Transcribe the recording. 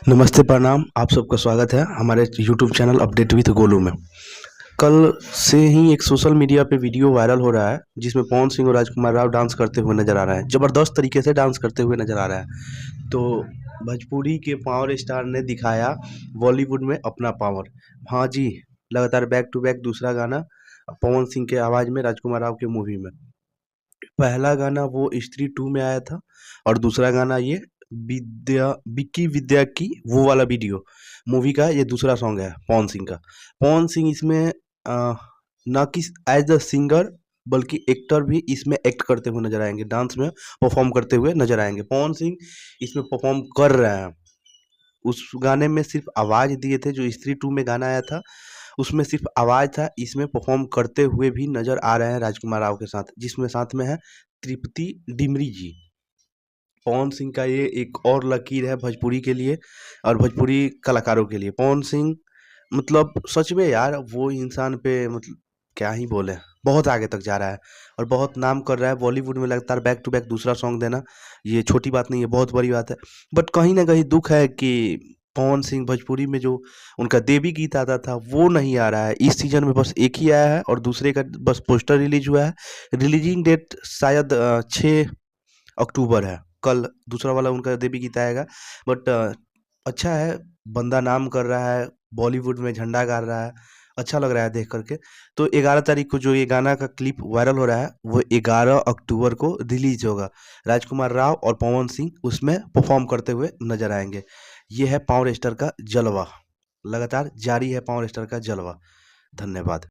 नमस्ते, प्रणाम। आप सबका स्वागत है हमारे YouTube channel update with Golu में। कल से ही एक सोशल मीडिया पे वीडियो वायरल हो रहा है जिसमें पवन सिंह और राजकुमार राव डांस करते हुए नज़र आ रहे हैं। ज़बरदस्त तरीके से डांस करते हुए नज़र आ रहा है। तो भोजपुरी के पावर स्टार ने दिखाया बॉलीवुड में अपना पावर। हाँ जी, लगातार बैक टू बैक दूसरा गाना पवन सिंह के आवाज़ में राजकुमार राव के मूवी में। पहला गाना वो स्त्री 2 में आया था और दूसरा गाना ये विक्की विद्या की वो वाला वीडियो मूवी का ये दूसरा सॉन्ग है पवन सिंह का। पवन सिंह इसमें ना कि एज अ सिंगर बल्कि एक्टर भी इसमें एक्ट करते हुए नजर आएंगे, डांस में परफॉर्म करते हुए नजर आएंगे। पवन सिंह इसमें परफॉर्म कर रहे हैं। उस गाने में सिर्फ आवाज़ दिए थे, जो स्त्री 2 में गाना आया था उसमें सिर्फ आवाज़ था। इसमें परफॉर्म करते हुए भी नज़र आ रहे हैं राजकुमार राव के साथ, जिसमें साथ में है तृप्ति डिमरी जी। पवन सिंह का ये एक और लकीर है भोजपुरी के लिए और भोजपुरी कलाकारों के लिए। पवन सिंह मतलब सच में यार वो इंसान पे मतलब क्या ही बोले, बहुत आगे तक जा रहा है और बहुत नाम कर रहा है बॉलीवुड में। लगातार बैक टू बैक दूसरा सॉन्ग देना ये छोटी बात नहीं है, बहुत बड़ी बात है। बट कहीं ना कहीं दुख है कि पवन सिंह भोजपुरी में जो उनका देवी गीत आता था वो नहीं आ रहा है। इस सीजन में बस एक ही आया है और दूसरे का बस पोस्टर रिलीज हुआ है। रिलीजिंग डेट शायद 6 अक्टूबर है। कल दूसरा वाला उनका देवी गीत आएगा। बट अच्छा है, बंदा नाम कर रहा है, बॉलीवुड में झंडा गाड़ रहा है, अच्छा लग रहा है देख करके। तो 11 तारीख को जो ये गाना का क्लिप वायरल हो रहा है वो 11 अक्टूबर को रिलीज होगा। राजकुमार राव और पवन सिंह उसमें परफॉर्म करते हुए नजर आएंगे। ये है पावर स्टार का जलवा, लगातार जारी है पावर स्टार का जलवा। धन्यवाद।